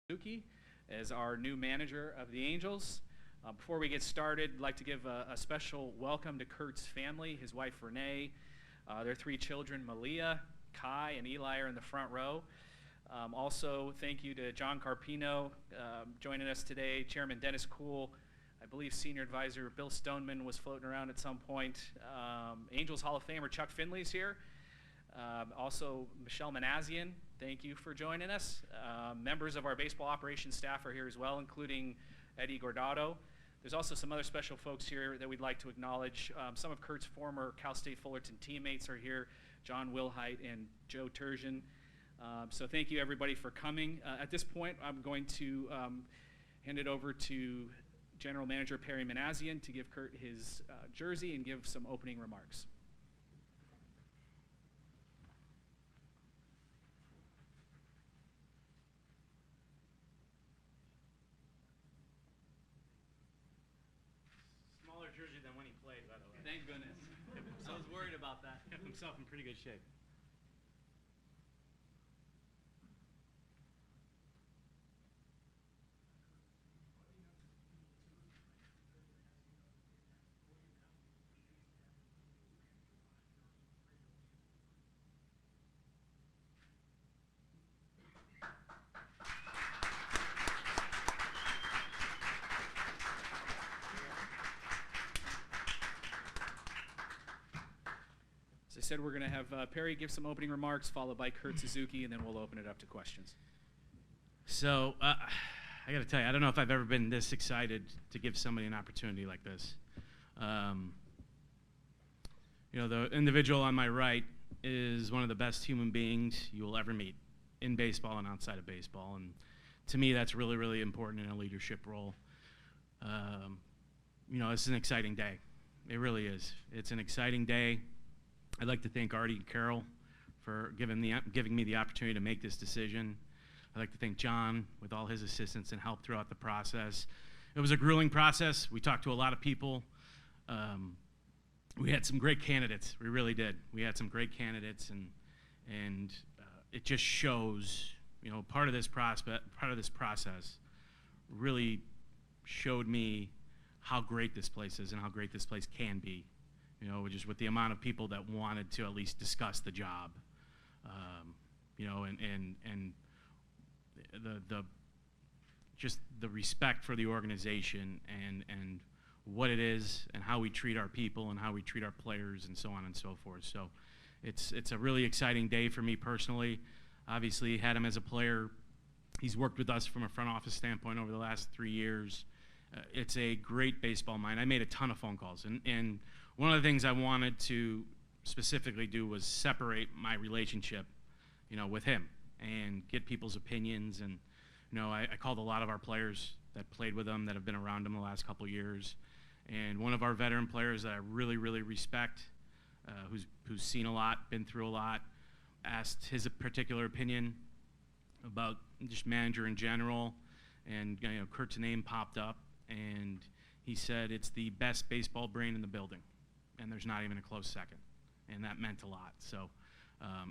Suzuki as our new manager of the Angels. Before we get started, I'd like to give a special welcome to Kurt's family, his wife Renee, their three children, Malia, Kai, and Eli are in the front row. Also, thank you to John Carpino joining us today, Chairman Dennis Kuhl, I believe Senior Advisor Bill Stoneman was floating around at some point. Angels Hall of Famer Chuck Finley's here. Also, Michelle Minasian, thank you for joining us. Members of our baseball operations staff are here as well, including Eddie Gordado. There's also some other special folks here that we'd like to acknowledge. Some of Kurt's former Cal State Fullerton teammates are here, John Wilhite and Joe Turgeon. So thank you, everybody, for coming. At this point, I'm going to hand it over to General Manager Perry Minasian to give Kurt his jersey and give some opening remarks. Jersey than when he played, by the way. Thank goodness. I was worried about that. Kept himself in pretty good shape. I said we're going to have Perry give some opening remarks, followed by Kurt Suzuki, and then we'll open it up to questions. So, I got to tell you, I don't know if I've ever been this excited to give somebody an opportunity like this. You know, the individual on my right is one of the best human beings you will ever meet in baseball and outside of baseball. And to me, that's really, really important in a leadership role. You know, it's an exciting day. It really is. It's an exciting day. I'd like to thank Artie and Carol for giving me the opportunity to make this decision. I'd like to thank John with all his assistance and help throughout the process. It was a grueling process. We talked to a lot of people. We had some great candidates. We really did. We had some great candidates, and it just shows, you know, part of this process really showed me how great this place is and how great this place can be. You know, just with the amount of people that wanted to at least discuss the job, you know, and the just the respect for the organization and what it is and how we treat our people and how we treat our players and so on and so forth. So it's a really exciting day for me personally. Obviously, had him as a player. He's worked with us from a front office standpoint over the last 3 years. It's a great baseball mind. I made a ton of phone calls, and one of the things I wanted to specifically do was separate my relationship, you know, with him and get people's opinions. And, you know, I called a lot of our players that played with him that have been around him the last couple of years. And one of our veteran players that I really, really respect, who's seen a lot, been through a lot, asked his particular opinion about just manager in general. And, you know, Kurt's name popped up, and he said it's the best baseball brain in the building. And there's not even a close second, and that meant a lot. So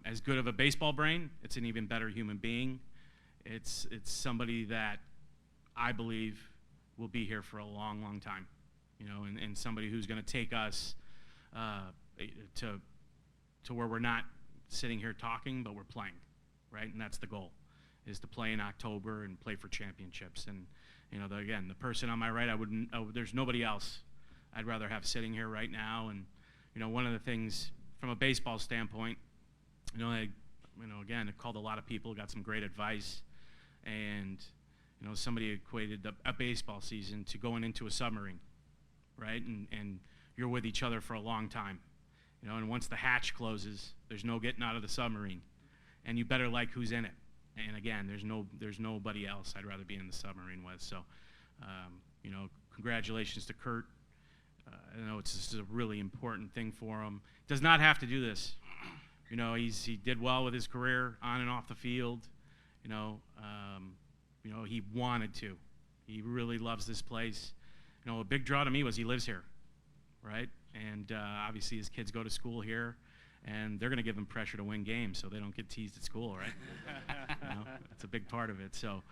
as good of a baseball brain, it's an even better human being. It's somebody that I believe will be here for a long, long time, you know, and somebody who's going to take us to where we're not sitting here talking, but we're playing, right? And that's the goal, is to play in October and play for championships. And, you know, again, the person on my right, there's nobody else I'd rather have sitting here right now. And, you know, one of the things from a baseball standpoint, again, I called a lot of people, got some great advice. And, you know, somebody equated a baseball season to going into a submarine, right? And you're with each other for a long time, you know, and once the hatch closes, there's no getting out of the submarine. And you better like who's in it. And again, there's nobody else I'd rather be in the submarine with. So, you know, congratulations to Kurt. I know this is a really important thing for him. Does not have to do this. You know, he did well with his career on and off the field. You know, he wanted to. He really loves this place. You know, a big draw to me was he lives here, right? And obviously his kids go to school here. and they're going to give them pressure to win games so they don't get teased at school, right? You know, that's a big part of it. So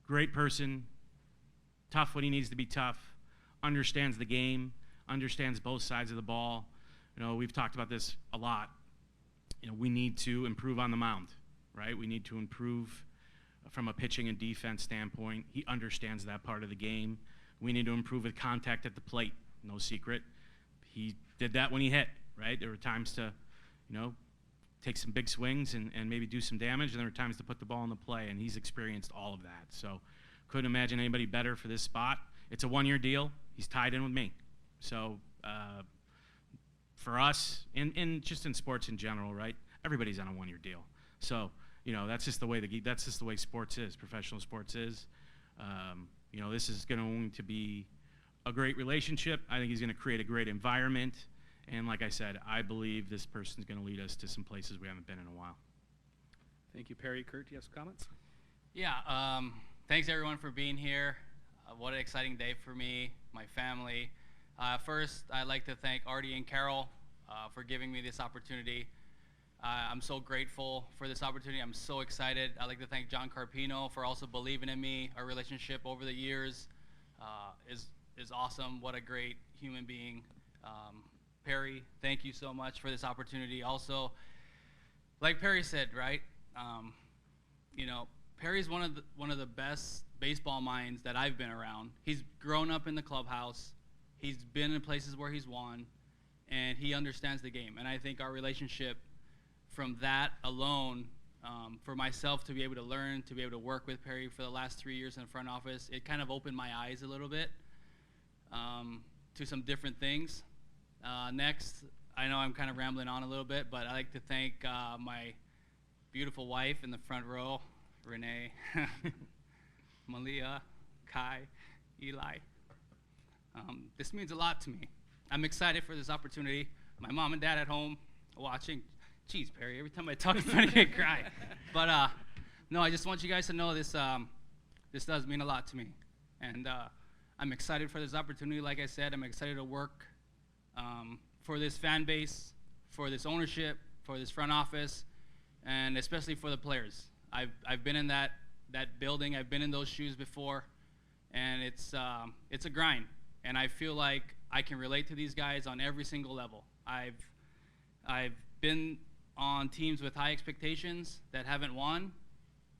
Great person, tough when he needs to be tough, understands the game, understands both sides of the ball. You know, we've talked about this a lot. You know, we need to improve on the mound, right? We need to improve from a pitching and defense standpoint. He understands that part of the game. We need to improve with contact at the plate, no secret. He did that when he hit, right? There were times to, you know, take some big swings and maybe do some damage, and there were times to put the ball in the play, and he's experienced all of that. So couldn't imagine anybody better for this spot. It's a one-year deal. He's tied in with me. So for us, just in sports in general, right, everybody's on a one-year deal. So, you know, that's just the way sports is, professional sports is. You know, this is going to be a great relationship. I think he's going to create a great environment. And like I said, I believe this person's going to lead us to some places we haven't been in a while. Thank you, Perry. Kurt, do you have some comments? Yeah, thanks everyone for being here. What an exciting day for me, my family. First, I'd like to thank Artie and Carol for giving me this opportunity. I'm so grateful for this opportunity. I'm so excited. I'd like to thank John Carpino for also believing in me. Our relationship over the years is awesome. What a great human being. Perry, thank you so much for this opportunity. Also, like Perry said, right? You know, Perry's one of the best baseball minds that I've been around. He's grown up in the clubhouse. He's been in places where he's won, and he understands the game. And I think our relationship, from that alone, for myself to be able to learn, to be able to work with Perry for the last 3 years in the front office, it kind of opened my eyes a little bit to some different things. Next, I know I'm kind of rambling on a little bit, but I'd like to thank my beautiful wife in the front row, Renee, Malia, Kai, Eli. This means a lot to me. I'm excited for this opportunity. My mom and dad at home watching. Jeez, Perry, every time I talk about it, I cry. But no, I just want you guys to know this does mean a lot to me. And I'm excited for this opportunity. Like I said, I'm excited to work for this fan base, for this ownership, for this front office, and especially for the players. I've been in that building. I've been in those shoes before, and it's a grind. And I feel like I can relate to these guys on every single level. I've been on teams with high expectations that haven't won.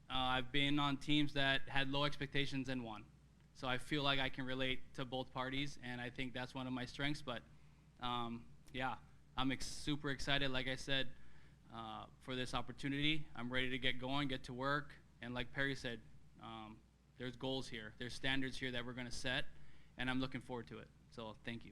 I've been on teams that had low expectations and won. So I feel like I can relate to both parties, and I think that's one of my strengths. But yeah, I'm super excited, like I said, for this opportunity. I'm ready to get going, get to work. And like Perry said, there's goals here. There's standards here that we're going to set, and I'm looking forward to it. So thank you.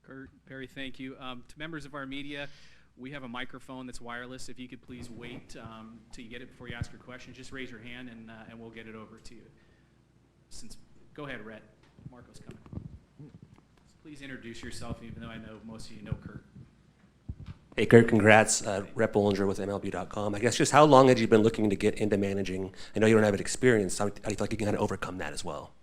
Kurt, Perry, thank you. To members of our media, we have a microphone that's wireless. If you could please wait till you get it before you ask your question. Just raise your hand, and we'll get it over to you. Go ahead, Rhett. Marco's coming. Please introduce yourself, even though I know most of you know Kurt. Hey, Kurt, congrats. Rep Bollinger with MLB.com. I guess just how long had you been looking to get into managing? I know you don't have an experience. How do you feel like you can kind of overcome that as well?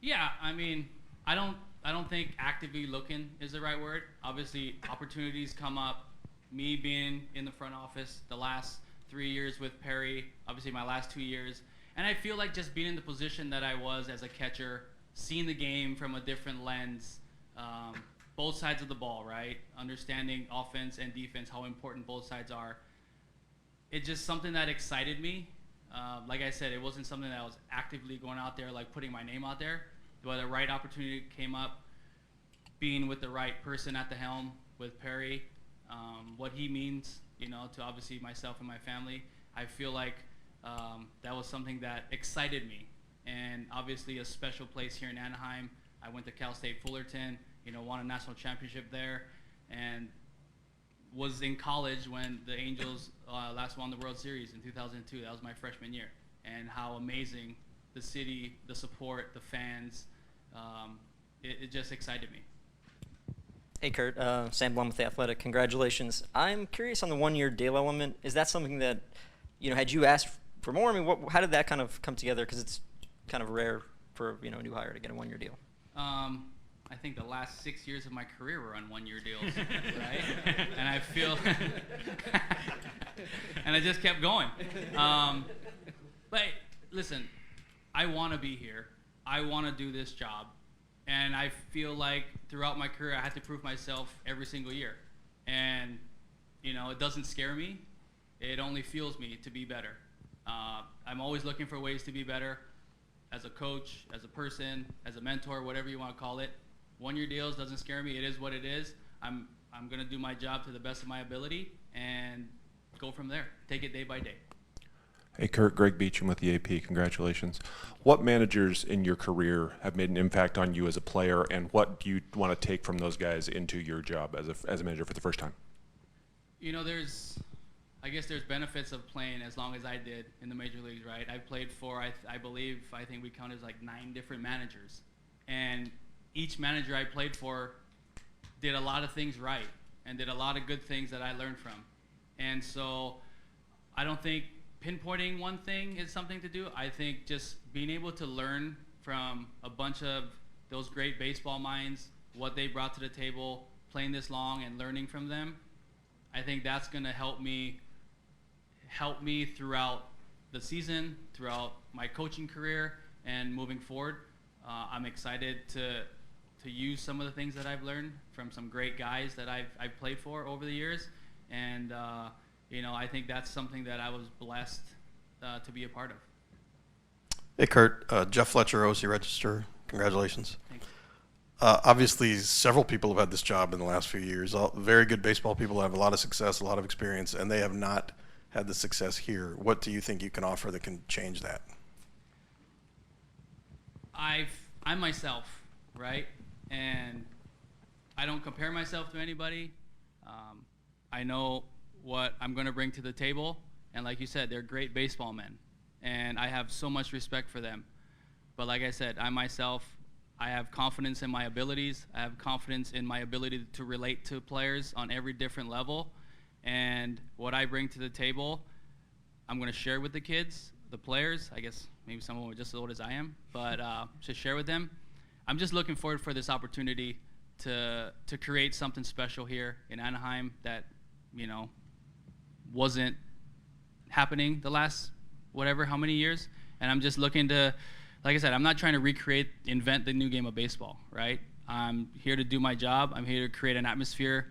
Yeah, I mean, I don't think actively looking is the right word. Obviously, opportunities come up. Me being in the front office the last 3 years with Perry, obviously my last 2 years, and I feel like just being in the position that I was as a catcher, seeing the game from a different lens, both sides of the ball, right? Understanding offense and defense, how important both sides are. It's just something that excited me. Like I said, it wasn't something that I was actively going out there, like putting my name out there. But the right opportunity came up, being with the right person at the helm with Perry, what he means, you know, to obviously myself and my family. I feel like that was something that excited me. And obviously a special place here in Anaheim. I went to Cal State Fullerton, you know, won a national championship there, and was in college when the Angels last won the World Series in 2002. That was my freshman year. And how amazing the city, the support, the fans, it just excited me. Hey Kurt, Sam Blum with The Athletic. Congratulations. I'm curious on the one-year deal element. Is that something that, you know, had you asked for more? I mean, how did that kind of come together? Because it's kind of rare for, you know, a new hire to get a one-year deal. I think the last 6 years of my career were on one-year deals, right? And I feel, and I just kept going. But listen, I want to be here. I want to do this job. And I feel like throughout my career, I had to prove myself every single year. And, you know, it doesn't scare me. It only fuels me to be better. I'm always looking for ways to be better as a coach, as a person, as a mentor, whatever you want to call it. One-year deals doesn't scare me. It is what it is. I'm going to do my job to the best of my ability and go from there. Take it day by day. Hey, Kurt, Greg Beecham with the AP. Congratulations. What managers in your career have made an impact on you as a player, and what do you want to take from those guys into your job as a manager for the first time? You know, I guess there's benefits of playing as long as I did in the major leagues, right? I played for, I think we counted as like 9 different managers. And each manager I played for did a lot of things right and did a lot of good things that I learned from. And so I don't think pinpointing one thing is something to do. I think just being able to learn from a bunch of those great baseball minds, what they brought to the table, playing this long and learning from them, I think that's going to help me throughout the season, throughout my coaching career, and moving forward. I'm excited to use some of the things that I've learned from some great guys that I've played for over the years, and you know, I think that's something that I was blessed to be a part of. Hey, Kurt. Jeff Fletcher, OC Register. Congratulations. Thanks. Obviously, several people have had this job in the last few years. All very good baseball people have a lot of success, a lot of experience, and they have not had the success here. What do you think you can offer that can change that? I'm myself, right? And I don't compare myself to anybody. I know what I'm going to bring to the table, and like you said, they're great baseball men, and I have so much respect for them. But like I said, I myself, I have confidence in my abilities. I have confidence in my ability to relate to players on every different level, and what I bring to the table, I'm going to share with the kids, the players. I guess maybe some of them are just as old as I am, but to share with them. I'm just looking forward for this opportunity to create something special here in Anaheim that, you know, wasn't happening the last how many years. And I'm just looking to, like I said, I'm not trying to invent the new game of baseball, right? I'm here to do my job. I'm here to create an atmosphere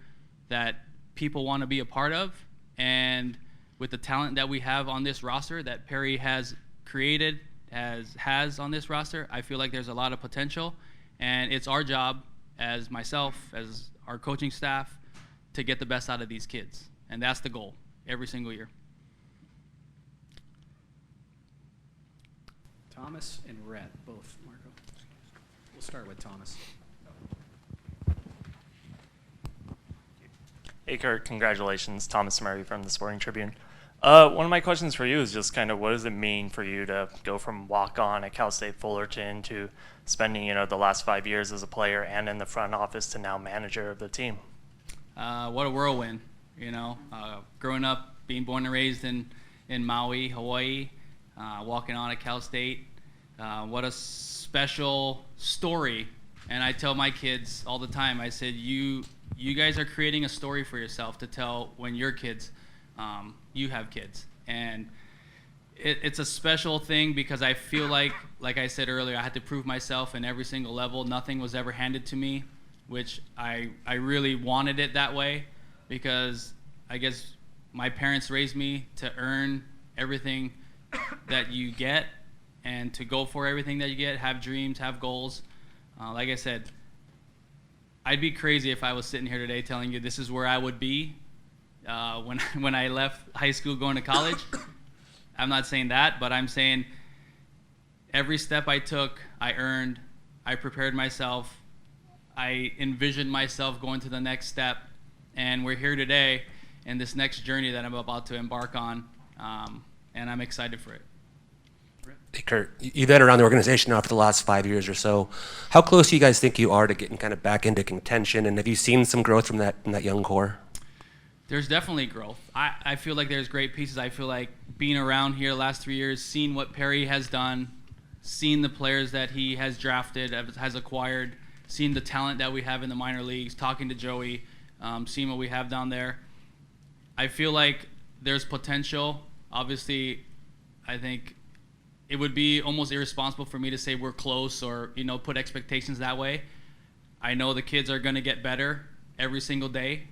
that people want to be a part of. And with the talent that we have on this roster that Perry has created, has on this roster, I feel like there's a lot of potential. And it's our job as myself, as our coaching staff, to get the best out of these kids. And that's the goal every single year. Thomas and Rhett, both, Marco. We'll start with Thomas. Hey, Kurt, congratulations. Thomas Murray from the Sporting Tribune. One of my questions for you is just kind of what does it mean for you to go from walk-on at Cal State Fullerton to spending, you know, the last 5 years as a player and in the front office to now manager of the team? What a whirlwind, you know. Growing up, being born and raised in Maui, Hawaii, walking on at Cal State. What a special story. And I tell my kids all the time, I said, you guys are creating a story for yourself to tell when your kids, you have kids. And it's a special thing because I feel like I said earlier, I had to prove myself in every single level. Nothing was ever handed to me, which I really wanted it that way because I guess my parents raised me to earn everything that you get and to go for everything that you get, have dreams, have goals. Like I said, I'd be crazy if I was sitting here today telling you this is where I would be when I left high school going to college. I'm not saying that, but I'm saying every step I took, I earned, I prepared myself, I envisioned myself going to the next step, and we're here today in this next journey that I'm about to embark on, and I'm excited for it. Hey, Kurt, you've been around the organization now for the last 5 years or so. How close do you guys think you are to getting kind of back into contention, and have you seen some growth from that young core? There's definitely growth. I feel like there's great pieces. I feel like being around here the last 3 years, seeing what Perry has done, seeing the players that he has drafted, has acquired, seeing the talent that we have in the minor leagues, talking to Joey, seeing what we have down there. I feel like there's potential. Obviously, I think it would be almost irresponsible for me to say we're close or, you know, put expectations that way. I know the kids are going to get better every single day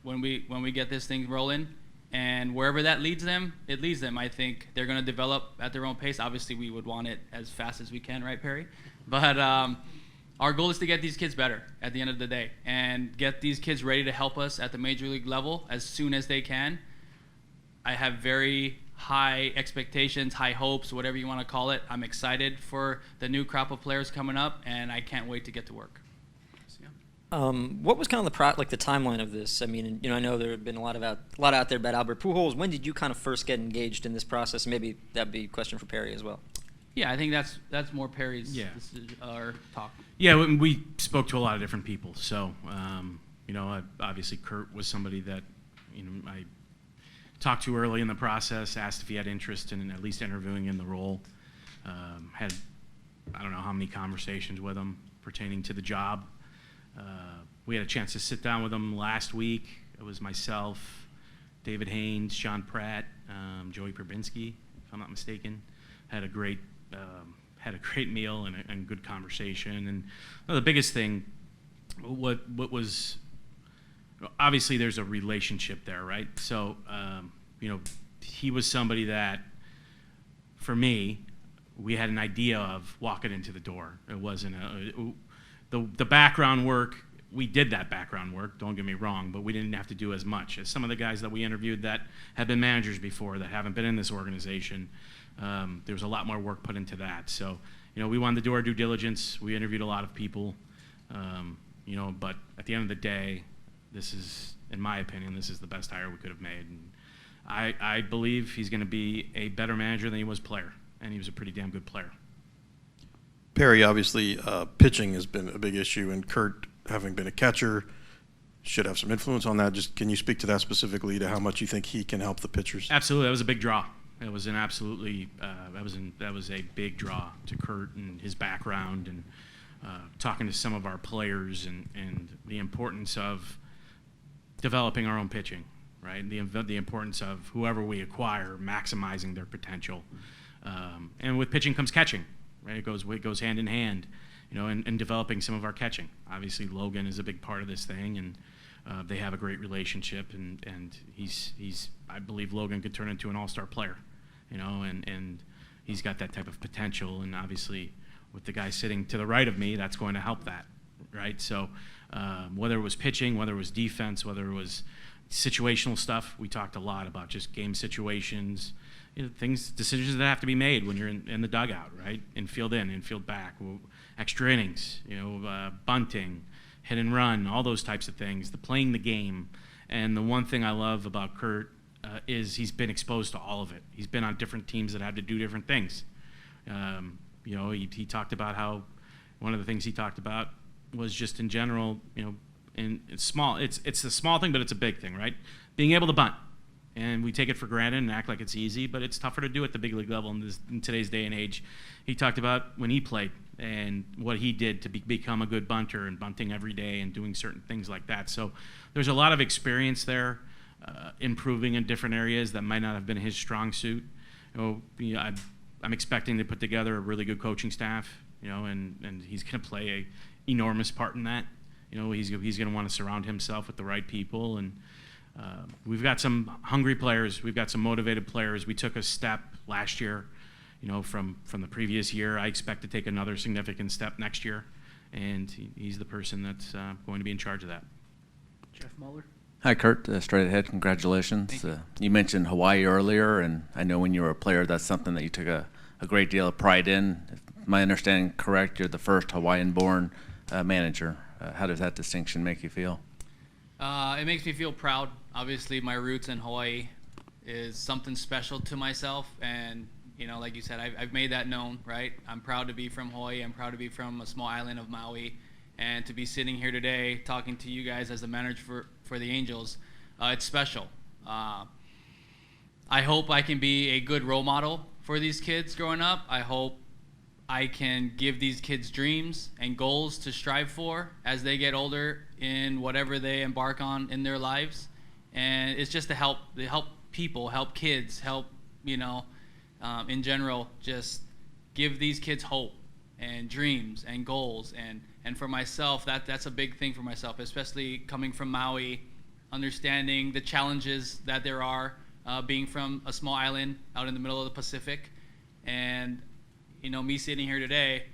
when we get this thing rolling. And wherever that leads them, it leads them. I think they're going to develop at their own pace. Obviously, we would want it as fast as we can, right, Perry? But our goal is to get these kids better at the end of the day and get these kids ready to help us at the major league level as soon as they can. I have very high expectations, high hopes, whatever you want to call it. I'm excited for the new crop of players coming up, and I can't wait to get to work. So, yeah. What was kind of the timeline of this? I mean, you know, I know there have been a lot out there about Albert Pujols. When did you kind of first get engaged in this process? Maybe that'd be a question for Perry as well. Yeah, I think that's more Perry's Yeah. our talk. Yeah, we spoke to a lot of different people. So, you know, obviously Kurt was somebody that, you know, I talked to early in the process, asked if he had interest in at least interviewing in the role. Had, I don't know how many conversations with him pertaining to the job. We had a chance to sit down with him last week. It was myself, David Haynes, Sean Pratt, Joey Probinski, if I'm not mistaken. Had a great meal and good conversation. And the biggest thing, what was, obviously there's a relationship there, right? So, you know, he was somebody that, for me, we had an idea of walking into the door. It wasn't the background work. We did that background work, don't get me wrong, but we didn't have to do as much as some of the guys that we interviewed that have been managers before, that haven't been in this organization. There was a lot more work put into that. So, you know, we wanted to do our due diligence. We interviewed a lot of people, you know, but at the end of the day, this is, in my opinion, this is the best hire we could have made. And I believe he's going to be a better manager than he was player, and he was a pretty damn good player. Perry, obviously, pitching has been a big issue, and Kurt, having been a catcher, should have some influence on that. Just can you speak to that specifically, to how much you think he can help the pitchers? Absolutely, that was a big draw. It was an absolutely that was a big draw to Kurt and his background, and talking to some of our players and the importance of developing our own pitching, right? The importance of whoever we acquire maximizing their potential, and with pitching comes catching, right? It goes hand in hand, you know, and developing some of our catching. Obviously, Logan is a big part of this thing, and they have a great relationship, and he's I believe Logan could turn into an all-star player, you know, and he's got that type of potential, and obviously with the guy sitting to the right of me, that's going to help that, right? So whether it was pitching, whether it was defense, whether it was situational stuff, we talked a lot about just game situations, you know, decisions that have to be made when you're in the dugout, right? Infield in, infield back, extra innings, you know, bunting, hit and run, all those types of things, playing the game. And the one thing I love about Kurt is he's been exposed to all of it. He's been on different teams that had to do different things. You know, he talked about how one of the things he talked about was just in general, you know, and it's small. It's a small thing, but it's a big thing, right? Being able to bunt. And we take it for granted and act like it's easy, but it's tougher to do at the big league level in today's day and age. He talked about when he played and what he did to become a good bunter and bunting every day and doing certain things like that. So there's a lot of experience there, improving in different areas that might not have been his strong suit. You know, I'm expecting to put together a really good coaching staff, you know, and he's going to play an enormous part in that. You know, he's going to want to surround himself with the right people, and we've got some hungry players. We've got some motivated players. We took a step last year, you know, from the previous year. I expect to take another significant step next year, and he's the person that's going to be in charge of that. Jeff Mueller. Hi, Kurt. Straight ahead, congratulations. You mentioned Hawaii earlier, and I know when you were a player, that's something that you took a great deal of pride in. If my understanding correct, you're the first Hawaiian-born manager. How does that distinction make you feel? It makes me feel proud. Obviously, my roots in Hawaii is something special to myself, and you know, like you said, I've made that known, right? I'm proud to be from Hawaii. I'm proud to be from a small island of Maui, and to be sitting here today talking to you guys as the manager for the Angels, it's special. I hope I can be a good role model for these kids growing up. I hope I can give these kids dreams and goals to strive for as they get older in whatever they embark on in their lives. And it's just to help people, help kids, help, you know, in general, just give these kids hope and dreams and goals. And for myself, that's a big thing for myself, especially coming from Maui, understanding the challenges that there are being from a small island out in the middle of the Pacific. And, me sitting here today,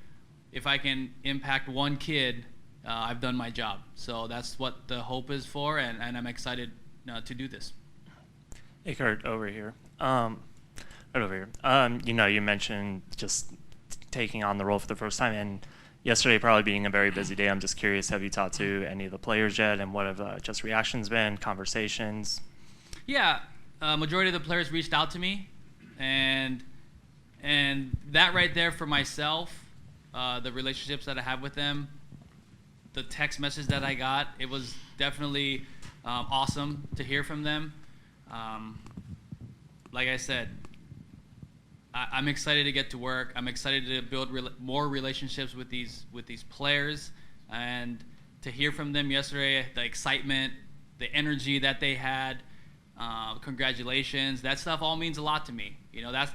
if I can impact one kid, I've done my job. So that's what the hope is for, and I'm excited to do this. Hey, Kurt, over here. Right over here. You mentioned just taking on the role for the first time, and yesterday probably being a very busy day. I'm just curious, have you talked to any of the players yet, and what have just reactions been, conversations? Yeah, majority of the players reached out to me, and that right there for myself, the relationships that I have with them, the text message that I got, it was definitely awesome to hear from them. Like I said, I'm excited to get to work. I'm excited to build more relationships with these players, and to hear from them yesterday, the excitement, the energy that they had, congratulations. That stuff all means a lot to me.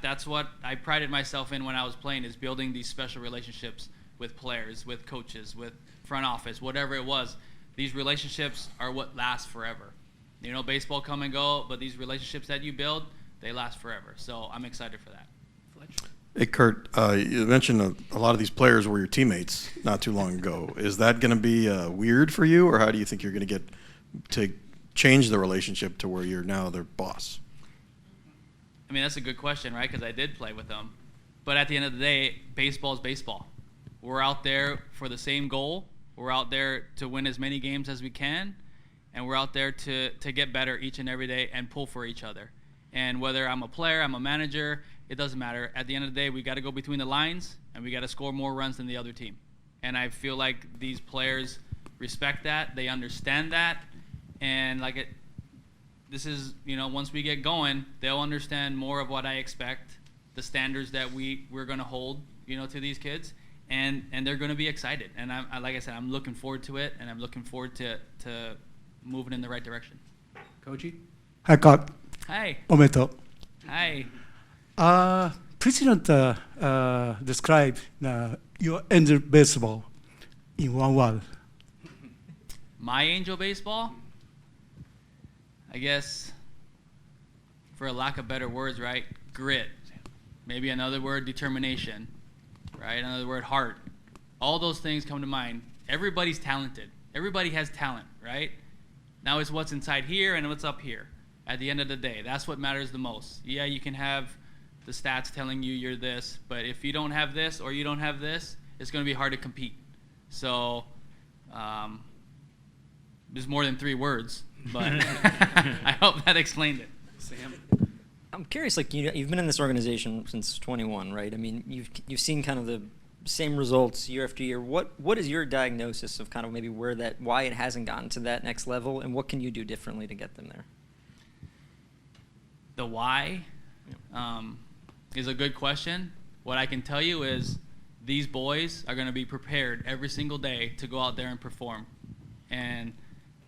That's what I prided myself in when I was playing, is building these special relationships with players, with coaches, with front office, whatever it was. These relationships are what lasts forever. Baseball come and go, but these relationships that you build, they last forever. So I'm excited for that. Hey, Kurt, you mentioned a lot of these players were your teammates not too long ago. Is that going to be weird for you, or how do you think you're going to get to change the relationship to where you're now their boss? I mean, that's a good question, right? Because I did play with them. But at the end of the day, baseball is baseball. We're out there for the same goal. We're out there to win as many games as we can, and we're out there to get better each and every day and pull for each other. And whether I'm a player, I'm a manager, it doesn't matter. At the end of the day, we got to go between the lines, and we got to score more runs than the other team. And I feel like these players respect that. They understand that. And this is, once we get going, they'll understand more of what I expect, the standards that we're going to hold, to these kids. And they're going to be excited. And like I said, I'm looking forward to it, and I'm looking forward to moving in the right direction. Koji? Hi, Kurt. Hi. Ometo. Hi. President described your angel baseball in one word. My angel baseball? I guess, for a lack of better words, right? Grit. Maybe another word, determination. Right? Another word, heart. All those things come to mind. Everybody's talented. Everybody has talent, right? Now it's what's inside here and what's up here. At the end of the day, that's what matters the most. Yeah, you can have the stats telling you you're this, but if you don't have this or you don't have this, it's going to be hard to compete. So there's more than 3 words, but I hope that explained it. Sam? I'm curious, you've been in this organization since 21, right? I mean, you've seen kind of the same results year after year. What is your diagnosis of kind of maybe why it hasn't gotten to that next level, and what can you do differently to get them there? The why is a good question. What I can tell you is these boys are going to be prepared every single day to go out there and perform. And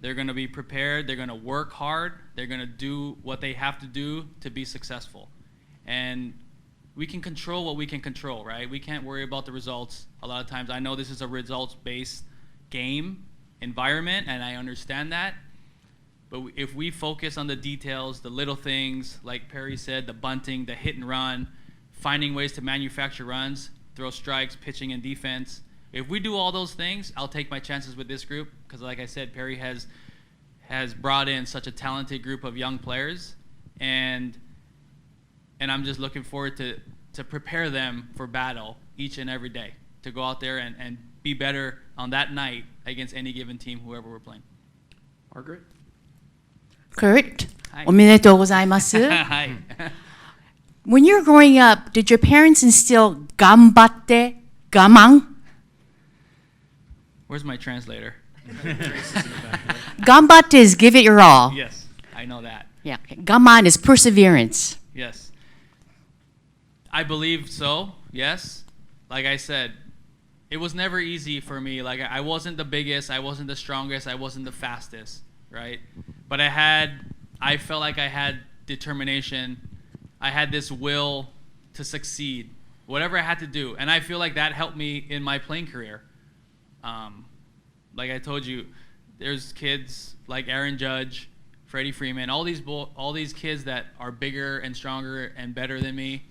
they're going to be prepared. They're going to work hard. They're going to do what they have to do to be successful. And we can control what we can control, right? We can't worry about the results. A lot of times, I know this is a results-based game environment, and I understand that. But if we focus on the details, the little things, like Perry said, the bunting, the hit and run, finding ways to manufacture runs, throw strikes, pitching and defense. If we do all those things, I'll take my chances with this group, because like I said, Perry has brought in such a talented group of young players, and I'm just looking forward to prepare them for battle each and every day, to go out there and be better on that night against any given team, whoever we're playing. Margaret? Kurt, Hi. おめでとうございます。 Hi. When you were growing up, did your parents instill 頑張って, 我慢? Where's my translator? 頑張って is give it your all. Yes, I know that. Yeah. 我慢 is perseverance. Yes. I believe so, yes. Like I said, it was never easy for me. Like, I wasn't the biggest, I wasn't the strongest, I wasn't the fastest, right? But I felt like I had determination. I had this will to succeed, whatever I had to do. And I feel like that helped me in my playing career. Like I told you, there's kids like Aaron Judge, Freddie Freeman, all these kids that are bigger and stronger and better than me.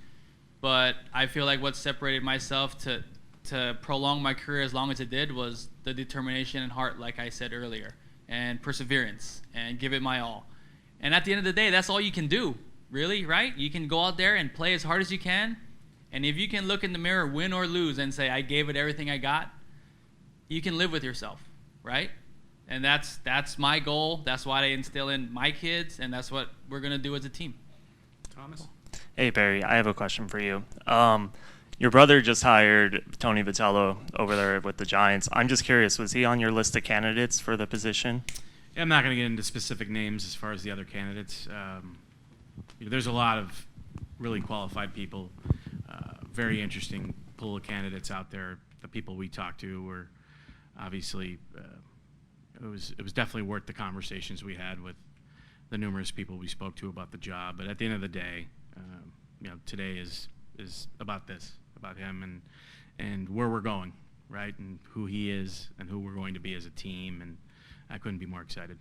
But I feel like what separated myself to prolong my career as long as it did was the determination and heart, like I said earlier, and perseverance, and give it my all. And at the end of the day, that's all you can do, really, right? You can go out there and play as hard as you can, and if you can look in the mirror, win or lose, and say, I gave it everything I got, you can live with yourself, right? And that's my goal. That's what I instill in my kids, and that's what we're going to do as a team. Thomas? Hey, Barry, I have a question for you. Your brother just hired Tony Vitello over there with the Giants. I'm just curious, was he on your list of candidates for the position? Yeah, I'm not going to get into specific names as far as the other candidates. There's a lot of really qualified people, very interesting pool of candidates out there. The people we talked to were obviously, it was definitely worth the conversations we had with the numerous people we spoke to about the job. But at the end of the day, today is about this, about him and where we're going, right? And who he is and who we're going to be as a team. And I couldn't be more excited.